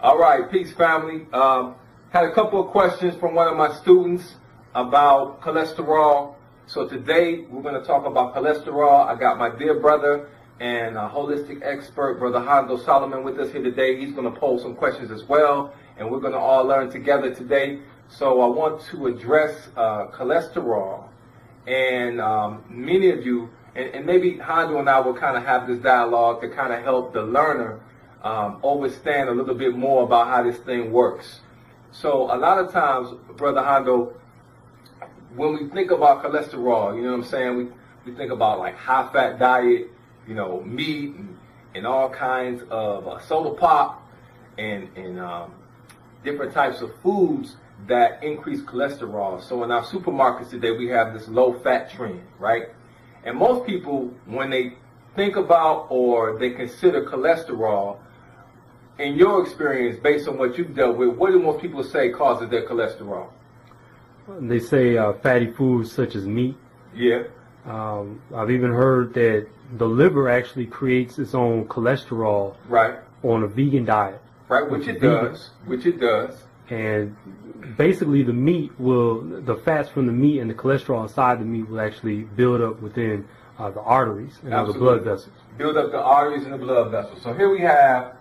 All right, peace family. Had a couple of questions from one of my students about cholesterol. So today we're going to talk about cholesterol. I got my dear brother and a holistic expert, Brother Hondo Solomon, with us here today. He's going to pose some questions as well, and we're going to all learn together today. So I want to address cholesterol, and many of you, and maybe Hondo and I will kind of have this dialogue to kind of help the learner understand a little bit more about how this thing works. So a lot of times, Brother Hondo, when we think about cholesterol, you know what I'm saying, we think about like high-fat diet, you know, meat and all kinds of soda pop and different types of foods that increase cholesterol. So in our supermarkets today, we have this low-fat trend, right? And most people, when they think about or they consider cholesterol, in your experience, based on what you've dealt with, what do most people say causes their cholesterol? They say fatty foods such as meat. Yeah. I've even heard that the liver actually creates its own cholesterol. Right. On a vegan diet. Right, which it does. Which it does. And basically the fats from the meat and the cholesterol inside the meat will actually build up within the arteries and the blood vessels. Build up the arteries and the blood vessels. So here we have,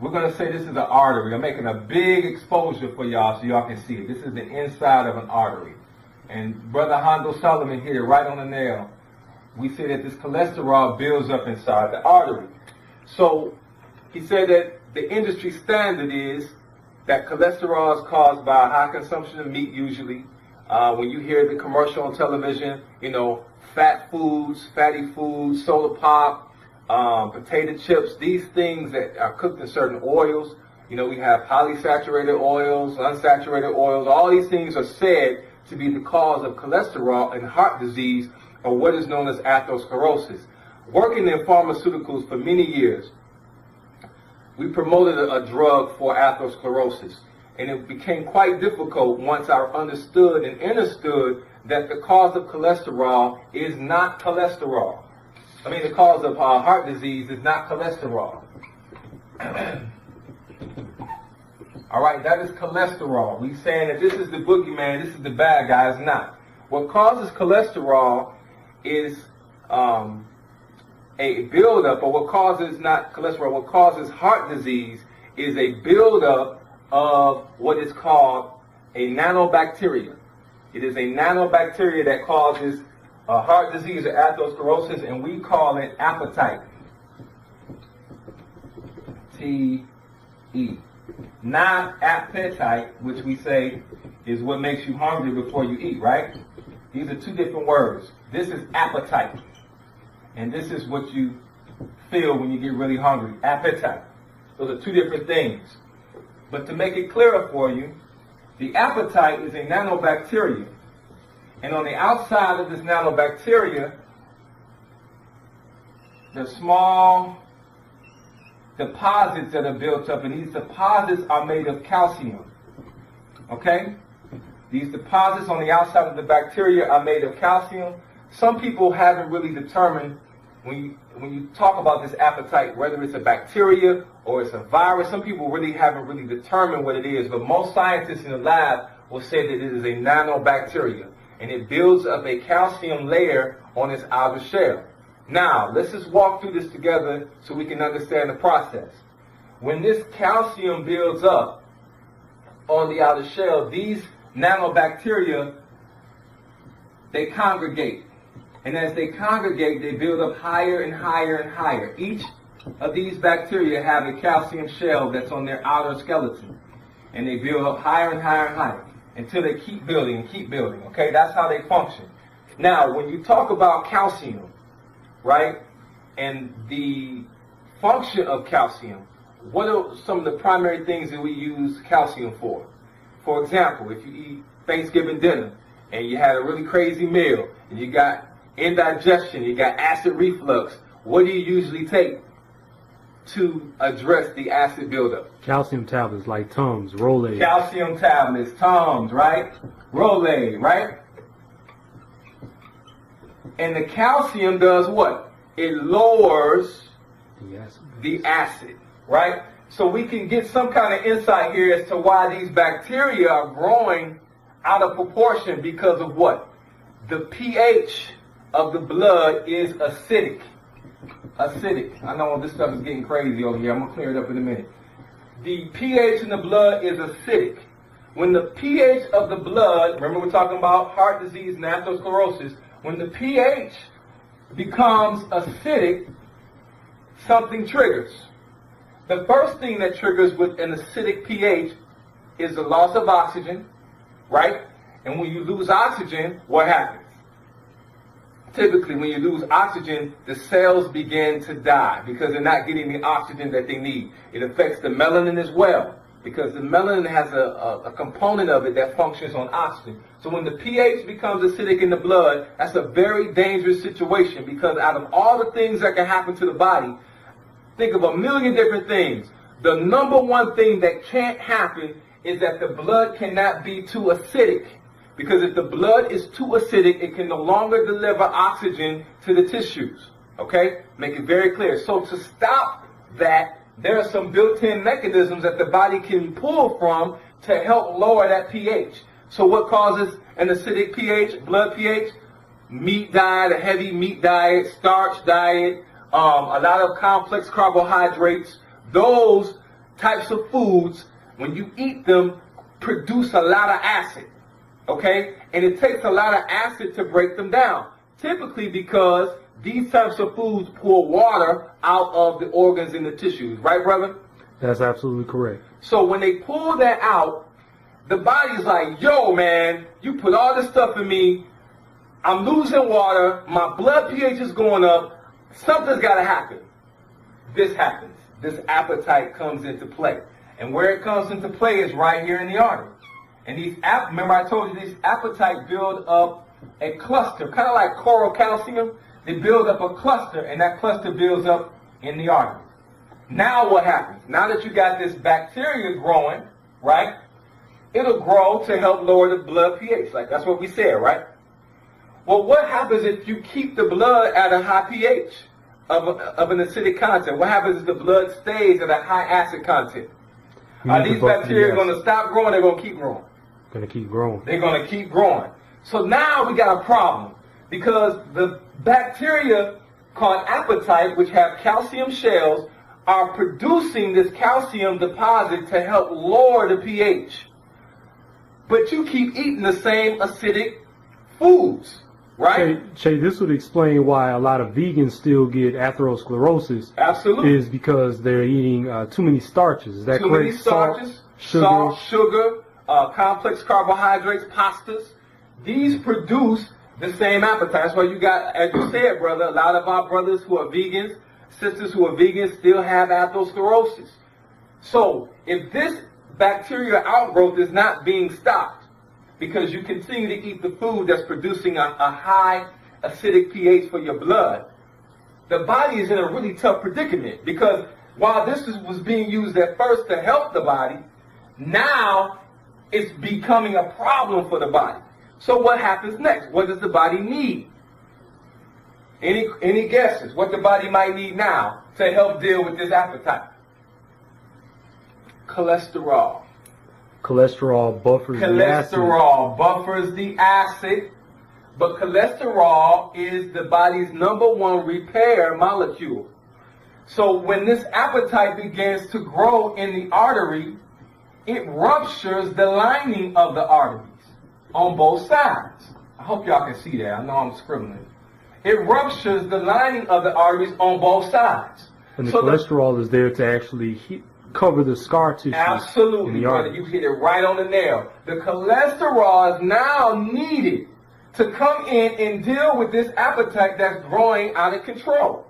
we're going to say this is an artery. I'm making a big exposure for y'all so y'all can see it. This is the inside of an artery. And Brother Hondo Solomon hit it right on the nail. We say that this cholesterol builds up inside the artery. So he said that the industry standard is that cholesterol is caused by high consumption of meat usually. When you hear the commercial on television, you know, fat foods, fatty foods, soda pop, potato chips, these things that are cooked in certain oils. You know, we have polysaturated oils, unsaturated oils. All these things are said to be the cause of cholesterol and heart disease, or what is known as atherosclerosis. Working in pharmaceuticals for many years, we promoted a drug for atherosclerosis, and it became quite difficult once I understood that the cause of cholesterol is not cholesterol. I mean, the cause of heart disease is not cholesterol. All right, that is cholesterol. We saying that this is the boogeyman, this is the bad guy. It's not. What causes cholesterol is a buildup, or what causes not cholesterol, what causes heart disease is a buildup of what is called a nanobacteria. It is a nanobacteria that causes heart disease or atherosclerosis, and we call it appetite. T-E. Not appetite, which we say is what makes you hungry before you eat, right? These are two different words. This is appetite. And this is what you feel when you get really hungry. Appetite. Those are two different things. But to make it clearer for you, the appetite is a nanobacteria. And on the outside of this nanobacteria, the small deposits that are built up, and these deposits are made of calcium. Okay? These deposits on the outside of the bacteria are made of calcium. Some people haven't really determined, when you talk about this appetite, whether it's a bacteria or it's a virus, some people really haven't really determined what it is, but most scientists in the lab will say that it is a nanobacteria, and it builds up a calcium layer on its outer shell. Now, let's just walk through this together so we can understand the process. When this calcium builds up on the outer shell, these nanobacteria, they congregate. And as they congregate, they build up higher and higher and higher. Each of these bacteria have a calcium shell that's on their outer skeleton. And they build up higher and higher and higher until they keep building and keep building. Okay, that's how they function. Now, when you talk about calcium, right, and the function of calcium, what are some of the primary things that we use calcium for? For example, if you eat Thanksgiving dinner and you had a really crazy meal and you got indigestion, you got acid reflux, what do you usually take to address the acid buildup? Calcium tablets like Tums, Rolaids. Calcium tablets, Tums, right? Rolaids, right? And the calcium does what? It lowers the acid, right? So we can get some kind of insight here as to why these bacteria are growing out of proportion because of what? The pH of the blood is acidic. Acidic. I know this stuff is getting crazy over here. I'm going to clear it up in a minute. The pH in the blood is acidic. When the pH of the blood, remember we're talking about heart disease and atherosclerosis, when the pH becomes acidic, something triggers. The first thing that triggers with an acidic pH is the loss of oxygen, right? And when you lose oxygen, what happens? Typically, when you lose oxygen, the cells begin to die because they're not getting the oxygen that they need. It affects the melanin as well because the melanin has a component of it that functions on oxygen. So when the pH becomes acidic in the blood, that's a very dangerous situation because out of all the things that can happen to the body, think of a million different things. The number one thing that can't happen is that the blood cannot be too acidic. Because if the blood is too acidic, it can no longer deliver oxygen to the tissues. Okay? Make it very clear. So to stop that, there are some built-in mechanisms that the body can pull from to help lower that pH. So what causes an acidic pH, blood pH? Meat diet, a heavy meat diet, starch diet, a lot of complex carbohydrates. Those types of foods, when you eat them, produce a lot of acid. Okay? And it takes a lot of acid to break them down. Typically because these types of foods pull water out of the organs and the tissues. Right, brother? That's absolutely correct. So when they pull that out, the body's like, yo, man, you put all this stuff in me. I'm losing water. My blood pH is going up. Something's got to happen. This happens. This appetite comes into play. And where it comes into play is right here in the artery. And these, remember I told you these appetite build up a cluster, kind of like coral calcium. They build up a cluster, and that cluster builds up in the artery. Now what happens? Now that you got this bacteria growing, right? It'll grow to help lower the blood pH. Like that's what we said, right? Well, what happens if you keep the blood at a high pH of an acidic content? What happens if the blood stays at a high acid content? Are these bacteria going to stop growing? They're going to keep growing. Going to keep growing. They're going to keep growing. So now we got a problem because the bacteria called appetite, which have calcium shells, are producing this calcium deposit to help lower the pH. But you keep eating the same acidic foods, right? Che, this would explain why a lot of vegans still get atherosclerosis. Absolutely. Is because they're eating too many starches. Is that too correct? Many starches, salt, sugar, complex carbohydrates, pastas. These produce the same appetite. That's why you got, as you said, brother, a lot of our brothers who are vegans, sisters who are vegans still have atherosclerosis. So if this bacterial outgrowth is not being stopped because you continue to eat the food that's producing a high acidic pH for your blood, the body is in a really tough predicament because while this was being used at first to help the body, now it's becoming a problem for the body. So what happens next? What does the body need? Any guesses what the body might need now to help deal with this appetite? Cholesterol. Cholesterol buffers the acid. Cholesterol buffers the acid, but cholesterol is the body's #1 repair molecule. So when this appetite begins to grow in the artery, it ruptures the lining of the arteries on both sides. I hope y'all can see that. I know I'm scribbling. It ruptures the lining of the arteries on both sides. And the cholesterol is there to actually cover the scar tissue. Absolutely, brother. You hit it right on the nail. The cholesterol is now needed to come in and deal with this appetite that's growing out of control.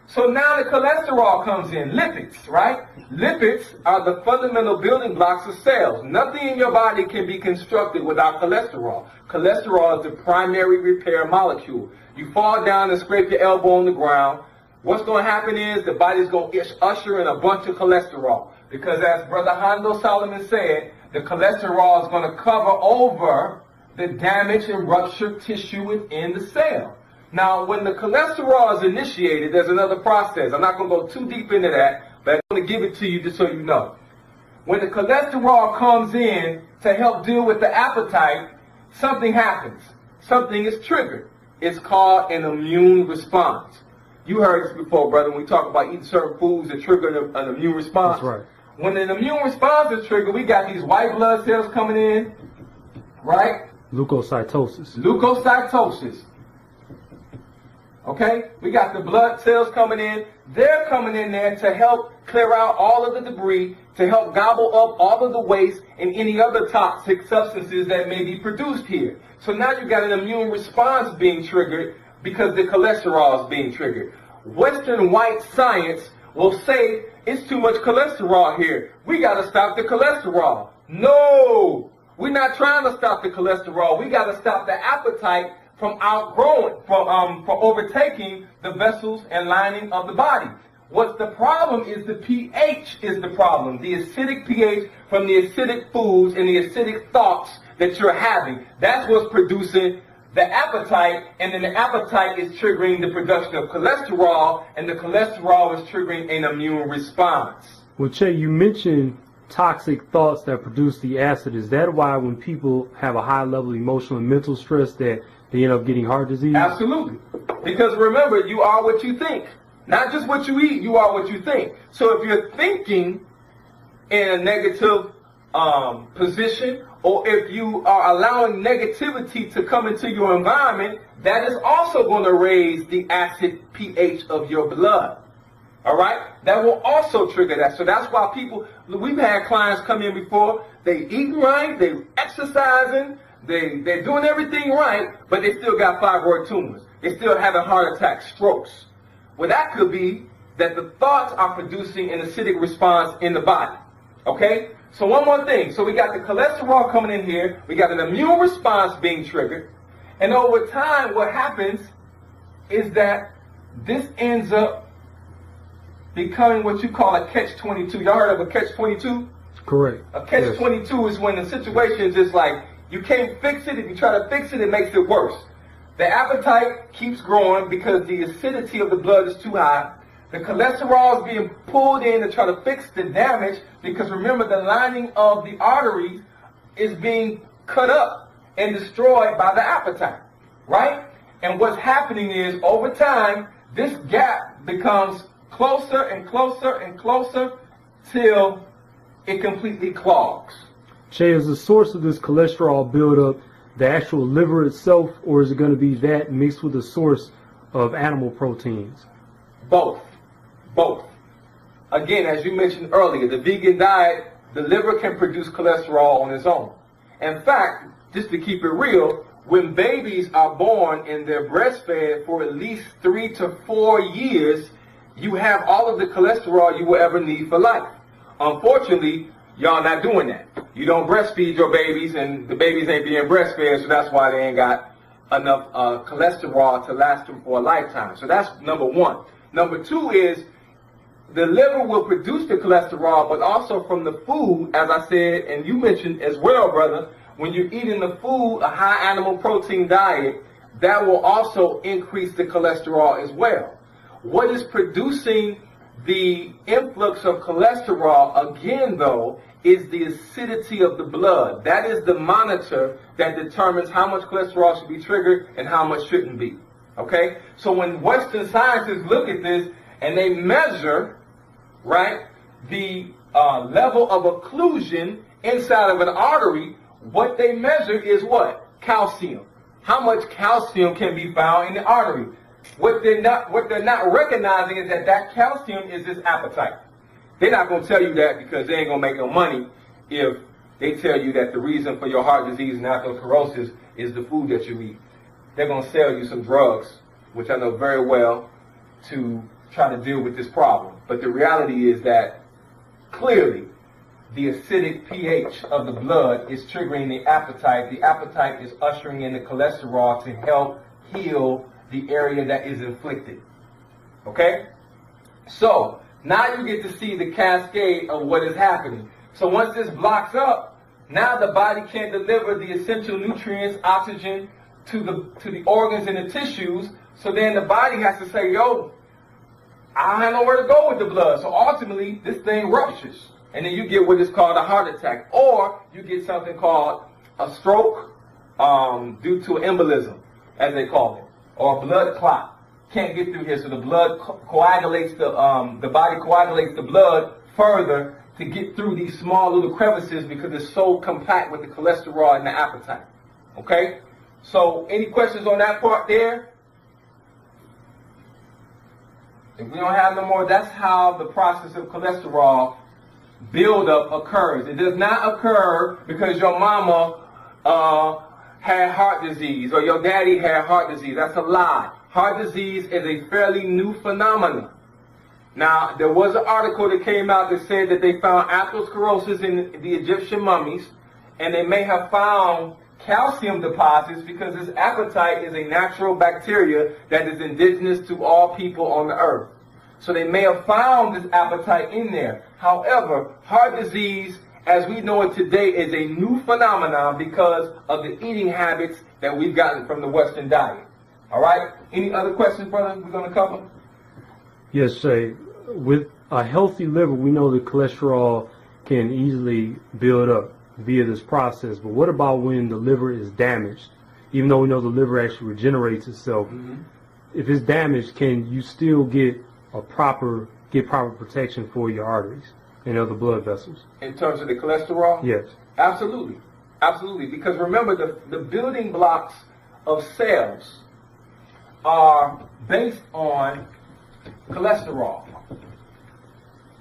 So now the cholesterol comes in. Lipids, right? Lipids are the fundamental building blocks of cells. Nothing in your body can be constructed without cholesterol. Cholesterol is the primary repair molecule. You fall down and scrape your elbow on the ground. What's going to happen is the body's going to usher in a bunch of cholesterol. Because as Brother Hondo Solomon said, the cholesterol is going to cover over the damaged and ruptured tissue within the cell. Now, when the cholesterol is initiated, there's another process. I'm not going to go too deep into that, but I'm going to give it to you just so you know. When the cholesterol comes in to help deal with the appetite, something happens. Something is triggered. It's called an immune response. You heard this before, brother, when we talk about eating certain foods that trigger an immune response. That's right. When an immune response is triggered, we got these white blood cells coming in, right? Leukocytosis. Leukocytosis. Okay? We got the blood cells coming in. They're coming in there to help clear out all of the debris, to help gobble up all of the waste and any other toxic substances that may be produced here. So now you got an immune response being triggered because the cholesterol is being triggered. Western white science will say it's too much cholesterol here. We got to stop the cholesterol. No, we're not trying to stop the cholesterol. We got to stop the appetite from outgrowing, from overtaking the vessels and lining of the body. What's the problem is the pH is the problem. The acidic pH from the acidic foods and the acidic thoughts that you're having. That's what's producing the appetite, and then the appetite is triggering the production of cholesterol, and the cholesterol is triggering an immune response. Well, Che, you mentioned toxic thoughts that produce the acid. Is that why when people have a high level of emotional and mental stress that they end up getting heart disease? Absolutely. Because remember, you are what you think. Not just what you eat, you are what you think. So if you're thinking in a negative position, or if you are allowing negativity to come into your environment, that is also going to raise the acid pH of your blood. All right? That will also trigger that. So that's why we've had clients come in before, they eating right, they exercising, they're doing everything right, but they still got fibroid tumors. They still having heart attacks, strokes. Well, that could be that the thoughts are producing an acidic response in the body. Okay? So one more thing. So we got the cholesterol coming in here. We got an immune response being triggered. And over time, what happens is that this ends up becoming what you call a catch-22. Y'all heard of a catch-22? Correct. A catch-22 is when the situation is just like, you can't fix it. If you try to fix it, it makes it worse. The appetite keeps growing because the acidity of the blood is too high. The cholesterol is being pulled in to try to fix the damage because remember the lining of the arteries is being cut up and destroyed by the appetite, right? And what's happening is over time, this gap becomes closer and closer and closer till it completely clogs. Che, is the source of this cholesterol buildup the actual liver itself, or is it going to be that mixed with a source of animal proteins? Both. Both. Again, as you mentioned earlier, the vegan diet, the liver can produce cholesterol on its own. In fact, just to keep it real, when babies are born and they're breastfed for at least 3 to 4 years, you have all of the cholesterol you will ever need for life. Unfortunately, y'all not doing that. You don't breastfeed your babies, and the babies ain't being breastfed, so that's why they ain't got enough cholesterol to last them for a lifetime. So that's number one. Number two is the liver will produce the cholesterol, but also from the food, as I said, and you mentioned as well, brother, when you're eating the food, a high animal protein diet, that will also increase the cholesterol as well. What is producing the influx of cholesterol, again, though, is the acidity of the blood. That is the monitor that determines how much cholesterol should be triggered and how much shouldn't be. Okay? So when Western scientists look at this and they measure, right, the level of occlusion inside of an artery, what they measure is what? Calcium. How much calcium can be found in the artery? What they're not recognizing is that calcium is this appetite. They're not going to tell you that because they ain't going to make no money if they tell you that the reason for your heart disease and atherosclerosis is the food that you eat. They're going to sell you some drugs, which I know very well, to try to deal with this problem. But the reality is that clearly the acidic pH of the blood is triggering the appetite. The appetite is ushering in the cholesterol to help heal the area that is inflicted. Okay? So, now you get to see the cascade of what is happening. So once this blocks up, now the body can't deliver the essential nutrients, oxygen, to the organs and the tissues. So then the body has to say, yo, I don't have nowhere to go with the blood. So ultimately, this thing ruptures. And then you get what is called a heart attack. Or you get something called a stroke due to embolism, as they call it. Or a blood clot. Can't get through here. So the blood coagulates, the body coagulates the blood further to get through these small little crevices because it's so compact with the cholesterol and the appetite. Okay? So any questions on that part there? If we don't have no more, that's how the process of cholesterol buildup occurs. It does not occur because your mama had heart disease or your daddy had heart disease. That's a lie. Heart disease is a fairly new phenomenon. Now, there was an article that came out that said that they found atherosclerosis in the Egyptian mummies, and they may have found calcium deposits because this appetite is a natural bacteria that is indigenous to all people on the earth. So they may have found this appetite in there. However, heart disease, as we know it today, is a new phenomenon because of the eating habits that we've gotten from the Western diet. All right? Any other questions, brother, we're going to cover? Yes, Shay. With a healthy liver, we know that cholesterol can easily build up via this process. But what about when the liver is damaged? Even though we know the liver actually regenerates itself, if it's damaged, can you still get proper protection for your arteries and other blood vessels? In terms of the cholesterol? Yes. Absolutely. Absolutely. Because remember, the building blocks of cells are based on cholesterol.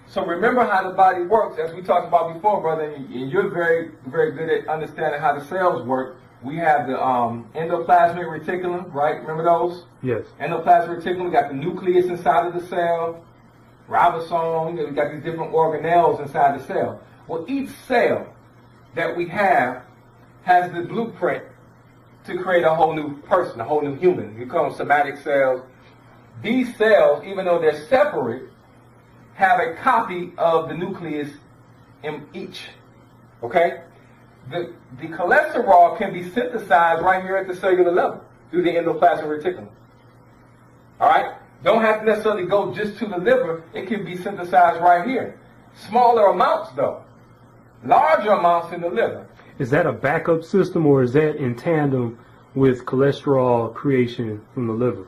So remember how the body works, as we talked about before, brother, and you're very, very good at understanding how the cells work. We have the endoplasmic reticulum, right? Remember those? Yes. Endoplasmic reticulum, we got the nucleus inside of the cell, ribosome, we got these different organelles inside the cell. Well, each cell that we have has the blueprint to create a whole new person, a whole new human. We call them somatic cells. These cells, even though they're separate, have a copy of the nucleus in each. Okay? The cholesterol can be synthesized right here at the cellular level through the endoplasmic reticulum. All right? Don't have to necessarily go just to the liver. It can be synthesized right here. Smaller amounts, though. Larger amounts in the liver. Is that a backup system, or is that in tandem with cholesterol creation from the liver?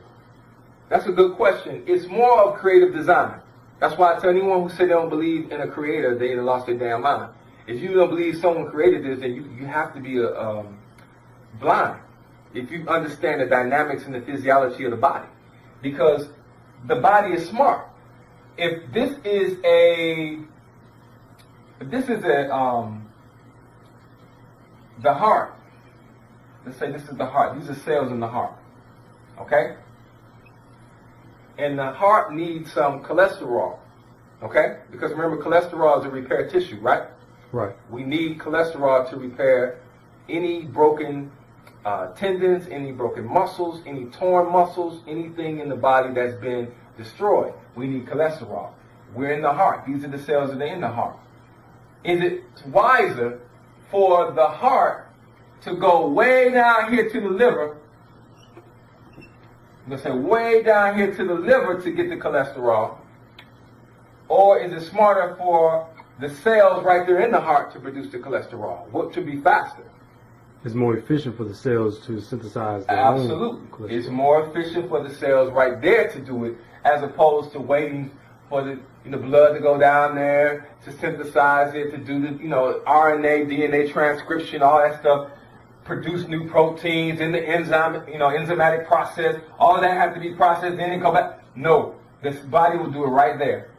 That's a good question. It's more of creative design. That's why I tell anyone who say they don't believe in a creator, they either lost their damn mind. If you don't believe someone created this, then you have to be blind. If you understand the dynamics and the physiology of the body. Because the body is smart. If this is the heart, let's say this is the heart. These are cells in the heart. Okay? And the heart needs some cholesterol, okay? Because remember, cholesterol is a repair tissue, right? Right. We need cholesterol to repair any broken tendons, any broken muscles, any torn muscles, anything in the body that's been destroyed. We need cholesterol. We're in the heart. These are the cells that are in the heart. Is it wiser for the heart to go way down here to the liver? I'm going to say way down here to the liver to get the cholesterol? Or is it smarter for the cells right there in the heart to produce the cholesterol? What should be faster? It's more efficient for the cells to synthesize their Absolutely. own cholesterol. It's more efficient for the cells right there to do it, as opposed to waiting for the blood to go down there to synthesize it, to do the RNA, DNA transcription, all that stuff. Produce new proteins in the enzyme, enzymatic process. All of that has to be processed, then it come back. No, this body will do it right there.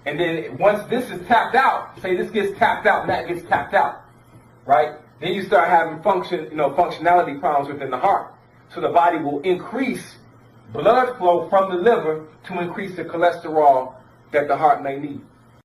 And then once this is tapped out, say this gets tapped out and that gets tapped out, right? Then you start having functionality problems within the heart. So the body will increase blood flow from the liver to increase the cholesterol that the heart may need.